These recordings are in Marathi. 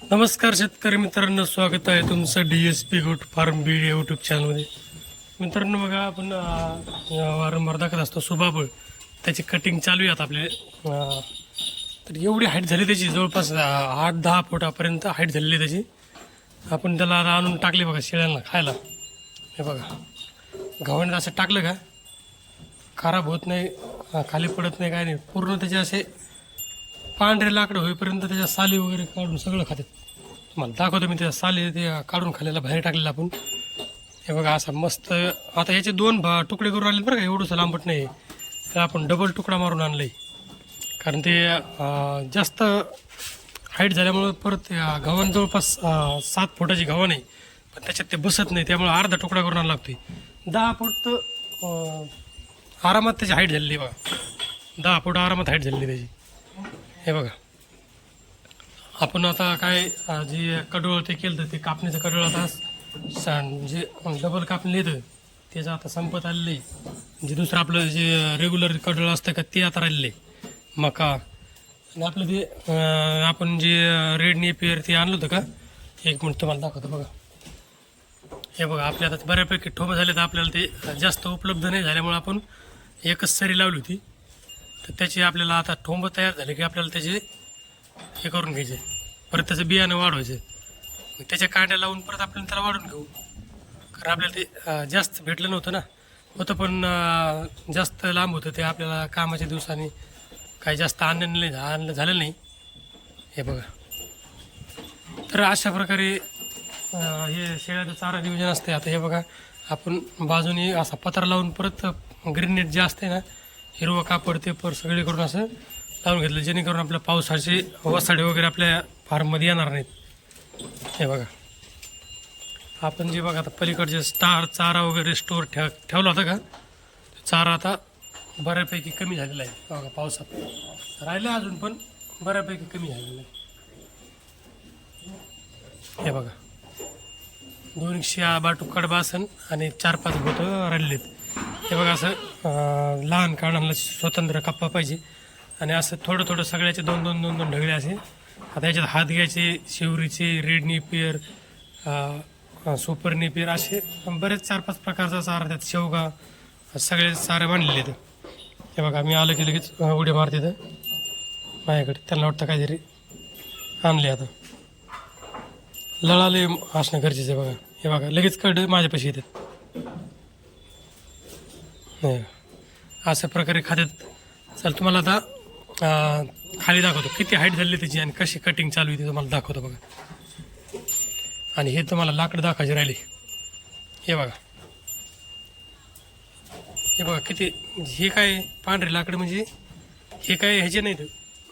नमस्कार शेतकरी मित्रांनो, स्वागत आहे तुमचं DSP goat farm Beed YouTube चॅनलमध्ये. मित्रांनो बघा, आपण वारंवार दाखवत असतो सुबाबळ, त्याची कटिंग चालू आहे आता आपले. तर एवढी हाईट झाली त्याची, जवळपास 8-10 फुटापर्यंत हाईट झालेली आहे त्याची. आपण त्याला आता आणून टाकले बघा शेळ्यांना खायला. हे बघा, गव्हाणीत असं टाकलं का खराब होत नाही, खाली पडत नाही, काय नाही. पूर्ण त्याचे असे पांढरे लाकडं होईपर्यंत त्याच्या साली वगैरे काढून सगळं खातात. तुम्हाला दाखवतो मी त्याच्या साली ते काढून खाल्लेला बाहेर टाकलेला आपण. हे बघा असा मस्त. आता याचे 2 तुकडे करून आणले बरं का, एवढंसं लांबट नाही. तर आपण डबल तुकडा मारून आणलं आहे, कारण ते जास्त हाईट झाल्यामुळं परत गव्हाण जवळपास 7 फुटाची गव्हाण आहे, पण त्याच्यात ते बसत नाही, त्यामुळे अर्धा तुकडा करून आणायला लागतो. 10 फूट तर आरामात त्याची हाईट झालेली आहे बघा. 10 फूट आरामात हाईट झालेली त्याची. हे बघा, आपण आता काय जे कडोळ ते केलं ते कापणीचं कडोळ आता जे डबल कापणी येतं त्याचं आता संपत आलेलं आहे. जे दुसरं आपलं जे रेग्युलर कडोळ असतं का ते आता राहिलेलं आहे. मका आणि आपलं ते आपण जे रेड नेपियर ते आणलं होतं का, एक मिनिट तुम्हाला दाखवतो बघा. हे बघा, आपल्या आता बऱ्यापैकी ठोबं झाले, तर आपल्याला ते जास्त उपलब्ध नाही झाल्यामुळे आपण एकच सरी लावली होती. तर त्याची आपल्याला आता ठोंब तयार झाले की आपल्याला त्याचे हे करून घ्यायचे, परत त्याचं बियाणं वाढवायचं. मग त्याच्या कांड्या लावून परत आपल्याला त्याला वाढून घेऊ, कारण आपल्याला ते जास्त भेटलं नव्हतं ना. होतं पण जास्त लांब होतं ते, आपल्याला कामाच्या दिवसांनी काही जास्त आणलं झालं नाही. हे बघा, तर अशा प्रकारे हे शेळ्याचं चारा नियोजन असते. आता हे बघा, आपण बाजूने असा पत्रा लावून परत ग्रीन नेट जे असते ना, हिरवं कापड ते सगळीकडून असं लावून घेतलं, जेणेकरून आपल्या पावसाचे वसाडे वगैरे आपल्या फार्ममध्ये येणार नाहीत. हे बघा, आपण जे बघा आता पलीकडचे चारा वगैरे स्टोअर ठेवला होता का, चारा आता बऱ्यापैकी कमी झालेला आहे बघा. पावसात राहिलं अजून, पण बऱ्यापैकी कमी झालेलं आहे. हे बघा, 200 बाटू कडबा असन आणि 4-5 बोटं राहिलेत. हे बघा, असं लहान काढायला स्वतंत्र कप्पा पाहिजे, आणि असं थोडं थोडं सगळ्याचे 2-2 ढगळे असे. आता याच्यात हात घ्यायचे, शिवरीचे, रेड नेपियर, सुपर नेपियर, असे बरेच 4-5 प्रकारचा चारा, त्यात शेवगा, सगळे चारे बांधलेले आहेत. हे बघा, मी आलं की लगेच उड्या मारते तर माझ्याकडे. त्यांना वाटतं काहीतरी आणले. आता लळाले असणं गरजेचं आहे बघा. हे बघा, लगेच कडे माझ्यापाशी येतात. नाही, अशा प्रकारे खात्यात. चल, तुम्हाला आता खाली दाखवतो किती हाईट झाली त्याची आणि कशी कटिंग चालू आहे ते तुम्हाला दाखवतो बघा. आणि हे तुम्हाला लाकडं दाखवायचे राहिले. हे बघा, हे बघा किती. हे काय पांढरे लाकडं, म्हणजे हे काय ह्याचे नाहीत,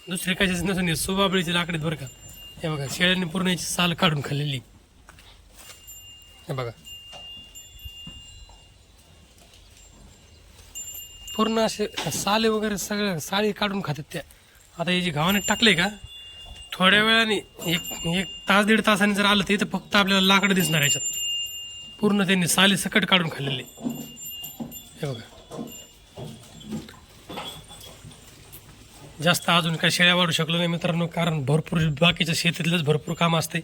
दुसरे कशाचे नसून हे सुबाबळीचे लाकडे बरं का. हे बघा, शेळ्यांनी पूर्ण याची साल काढून खाल्लेली. हे बघा, पूर्ण असे साले वगैरे सगळं साळी काढून खातात त्या. आता हे जे गव्हाणे टाकले का, थोड्या वेळाने एक तास 1.5 तासाने जर आलं तर फक्त आपल्याला लाकडं दिसणार याच्यात. पूर्ण त्यांनी साली सकट काढून खाल्लेले. हे बघा, जास्त अजून काही शेळ्या वाढू शकलो नाही मित्रांनो, कारण भरपूर बाकीच्या शेतीतलंच भरपूर काम असते.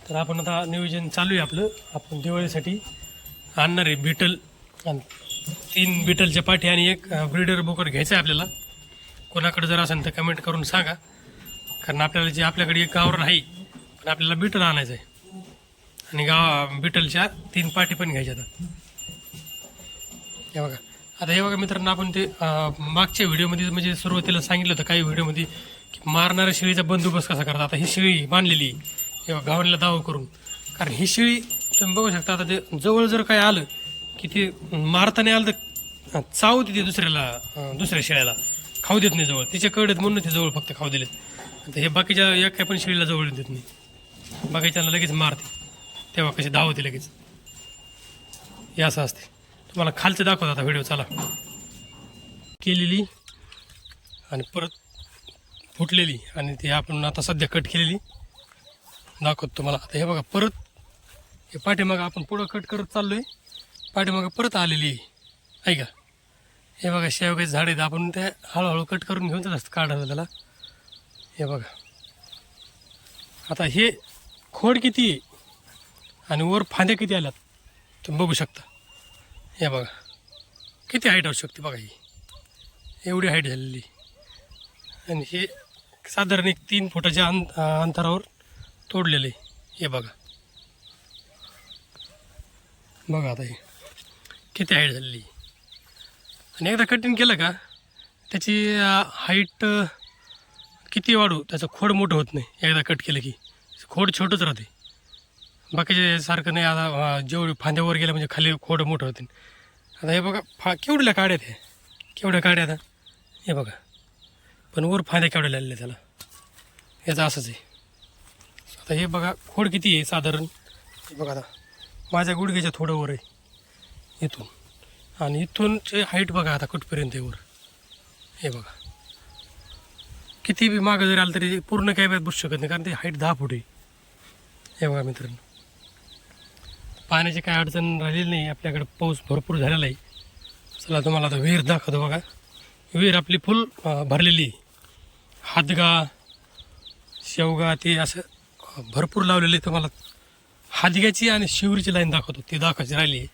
तर आपण आता नियोजन चालू आहे आपलं. आपण दिवाळीसाठी आणणार आहे बिटल, आणि 3 बिटलच्या पाठी आणि 1 ब्रीडर बोकड घ्यायचं आहे आपल्याला. कोणाकडे जर असेल तर कमेंट करून सांगा, कारण आपल्याला जे आपल्याकडे एक गावरान आहे, पण आपल्याला बिटल आणायचं आहे, आणि बिटलच्या 3 पाठी पण घ्यायच्या. हे बघा, आता हे बघा मित्रांनो, आपण ते मागच्या व्हिडिओमध्ये म्हणजे सुरुवातीला सांगितलं होतं काही व्हिडिओमध्ये की मारणाऱ्या शेळीचा बंदोबस्त कसा करतात. आता ही शेळी बांधलेली हे बघा, गावाला दावा करून, कारण ही शेळी तुम्ही बघू शकता. आता ते जवळ जर काय आलं की ते मारताना आलं तर चावू देते दुसऱ्या शेळ्याला, खाऊ देत नाही जवळ. तिच्या कळत म्हणून ते जवळ फक्त खाऊ दिलेत. आता हे बाकीच्या एका पण शेळीला जवळ देत नाही, बाकीच्याला लगेच मारते. तेव्हा कशी धावते लगेच. हे असं असते. तुम्हाला खालचं दाखवत आता व्हिडिओ. चला, केलेली आणि परत फुटलेली, आणि ते आपण आता सध्या कट केलेली दाखवतो तुम्हाला. आता हे बघा, परत हे पाठीमागं आपण पुढं कट करत चाललो आहे, पाठीमागं परत आलेली आहे का. हे बघा, शेवगाचे झाड आहेत, आपण ते हळूहळू कट करून घेऊन जात असतं काढायला त्याला. हे बघा, आता हे खोड किती आहे आणि वर फांद्या किती आल्यात तुम्ही बघू शकता. हे बघा किती हाईट असू शकते बघा, ही एवढी हाईट झालेली. आणि हे साधारण एक 3 फुटाच्या अंतरावर तोडलेलं आहे. हे बघा बघा आता हे किती हाईट झालेली. आणि एकदा कटिंग केलं का त्याची हाईट किती वाढू, त्याचं खोड मोठं होत नाही. एकदा कट केलं की खोड छोटंच राहते, बाकीचे सारखं नाही. आता जेवढे फांद्यावर गेलं म्हणजे खाली खोड मोठं होते. आता हे बघा केवढ्या काड्यात आहे, केवढ्या काड्या आता हे बघा, पण वर फांद्या केवढ्या लागल्या त्याला. याचं असंच आहे. आता हे बघा खोड किती आहे साधारण. हे बघा आता माझ्या गुडघ्याच्या थोडं वर आहे इथून, आणि इथूनचे हाईट बघा आता कुठपर्यंत आहे वर. हे बघा किती बी मागं जरी आलं तरी पूर्ण कॅमेऱ्यात बसू शकत नाही, कारण ते हाईट 10 फूट आहे. हे बघा मित्रांनो, पाण्याची काय अडचण राहिलेली नाही, आपल्याकडे पाऊस भरपूर झालेला आहे. चला तुम्हाला आता विहीर दाखवतो. बघा विहीर आपली फुल भरलेली आहे. हातगा शेवगा ते असं भरपूर लावलेलं आहे. तुम्हाला हातग्याची आणि शिवरीची लाईन दाखवतो, ती दाखवायची राहिली आहे.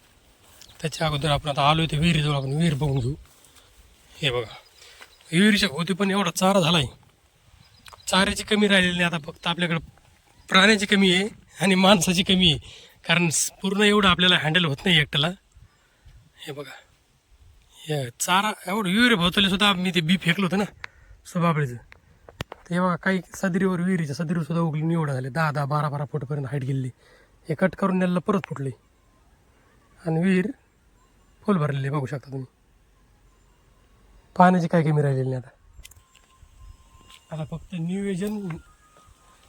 त्याच्या अगोदर आपण आता आलो ते विहिरीजवळ, आपण विहीर बघून घेऊ. हे बघा विहिरीच्या होती पण एवढा चारा झाला आहे, चाऱ्याची कमी राहिलेली नाही. आता फक्त आपल्याकडं प्राण्याची कमी आहे आणि माणसाची कमी आहे, कारण पूर्ण एवढं आपल्याला हँडल होत नाही एकट्याला. हे बघा हे चारा एवढं विहिरी भोवताली सुद्धा मी ते बी फेकलं होतं ना सुबाबळीचं, ते बघा काही सदरीवर विहिरीच्या सदरीवर सुद्धा उगली एवढं झाले. 10-10, 12-12 फूटपर्यंत हाईट गेली. हे कट करून नेलं परत फुटले आणि विहीर फुल भरलेली बघू शकता तुम्ही. पाण्याची काय कमी राहिलेली नाही. आता फक्त नियोजन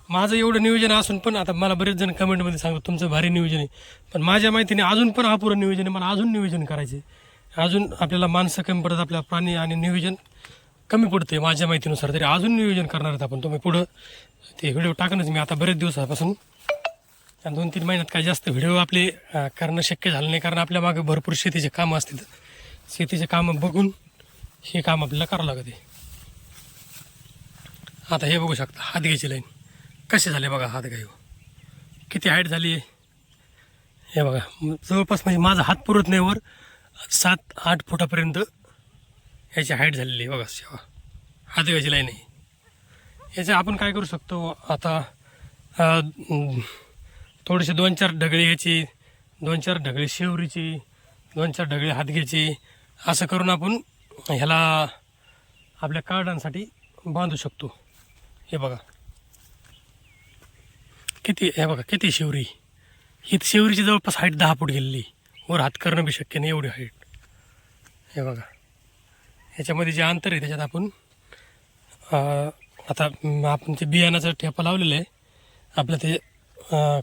माझं एवढं नियोजन असून पण आता मला बरेच जण कमेंटमध्ये सांगतात तुमचं भारी नियोजन आहे, पण माझ्या माहितीने अजून पण अपुरं नियोजन आहे. मला अजून नियोजन करायचे, अजून आपल्याला माणसं कमी पडतात, आपल्या प्राणी आणि नियोजन कमी पडते माझ्या माहितीनुसार. तरी अजून नियोजन करणार आहेत आपण. तुम्ही पुढं ते व्हिडिओ टाकणंच मी आता बरेच दिवसापासून, 2-3 महिन्यात काही जास्त व्हिडिओ आपले करणं शक्य झालं नाही, कारण आपल्या मागे भरपूर शेतीचे कामं असतील. शेतीचे कामं बघून हे काम आपल्याला करावं लागते. आता हे बघू शकता हातगायची लाईन कसे झाले बघा. हातगाई किती हाईट झाली आहे हे बघा. जवळपास म्हणजे माझा हात पुरत नाही, वर 7-8 फुटापर्यंत ह्याची हाईट झालेली आहे बघा. शेवा हातगायची लाईन आहे. याच्या आपण काय करू शकतो आता, थोडेसे 2-4 ढगळे ह्याची, 2-4 ढगळे शेवरीची, 2-4 ढगळे हातग्याची, असं करून आपण ह्याला आपल्या कार्डांसाठी बांधू शकतो. हे बघा किती, हे बघा किती शिवरी. ही शिवरीची जवळपास हाईट 10 फूट गेलेली, वर हात करणं बी शक्य नाही एवढी हाईट. हे बघा ह्याच्यामध्ये जे अंतर आहे त्याच्यात आपण आता आपण ते बियाणाचा ठेपा लावलेला आहे. आपलं ते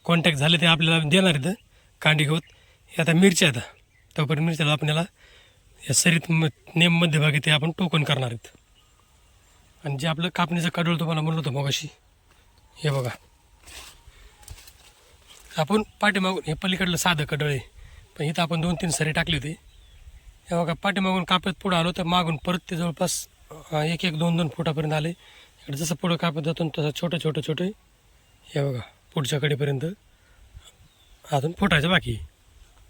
कॉन्टॅक्ट झाले ते आपल्याला देणार आहेत कांडी गवत. हे आता मिरच्या आहेत, तोपर्यंत मिरच्याला आपल्याला या सरीत नेम मध्यभागी ते आपण टोकन करणार आहेत. आणि जे आपलं कापणीचं कडळ तुम्हाला म्हणलं होतं मगाशी, हे बघा आपण पाठीमागून, हे पलीकडलं साधं कडळ आहे, पण इथं आपण 2-3 सरी टाकली होती. हे बघा पाठीमागून कापत पुढं आलो तर मागून परत ते जवळपास 1-1, 2-2 फुटापर्यंत आले. इकडे जसं पुढं कापत जातो तसं छोटं छोटं हे बघा पुढच्या कडेपर्यंत अजून फुटायचं बाकी.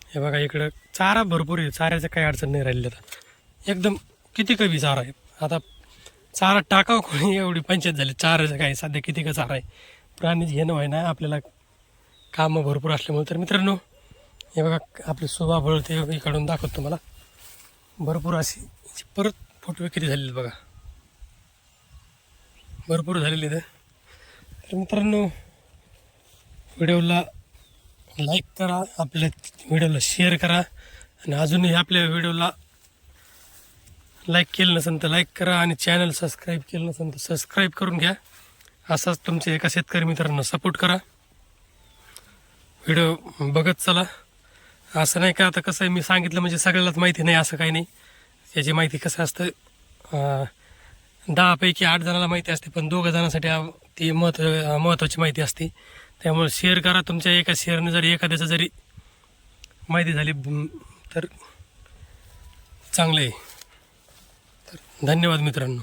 हे बघा इकडं चारा भरपूर आहे, चाऱ्याचं काही अडचण नाही राहिली. आता एकदम किती कमी चारा आहे. आता चारा टाकावं कोणी एवढी पंचायत झाली. चाराचं काय सध्या किती का चारा आहे, प्राणीच घेणं व्हाय ना आपल्याला, कामं भरपूर असल्यामुळे. तर मित्रांनो हे बघा आपले सुबाबळ ते इकडून दाखवतो तुम्हाला. भरपूर अशी परत फुटवे किती झालेले बघा, भरपूर झालेले. तर मित्रांनो व्हिडिओला लाईक करा, आपल्या व्हिडिओला शेअर करा, आणि अजूनही आपल्या व्हिडिओला लाईक केलं नसेल तर लाईक करा, आणि चॅनल सबस्क्राईब केलं नसेल तर सबस्क्राईब करून घ्या. असाच तुमच्या एका शेतकरी मित्रांना सपोर्ट करा, व्हिडिओ बघत चला. असं नाही का आता कसं आहे, मी सांगितलं म्हणजे सगळ्यालाच माहिती नाही असं काही नाही. याची माहिती कसं असतं 10 पैकी 8 जणांना माहिती असते, पण 2 जणांसाठी ती महत्त्वाची माहिती असते. त्यामुळे शेअर करा. तुमच्या एका शेअरने जरी एखाद्याचं जरी माहिती झाली तर चांगलं आहे. तर धन्यवाद मित्रांनो.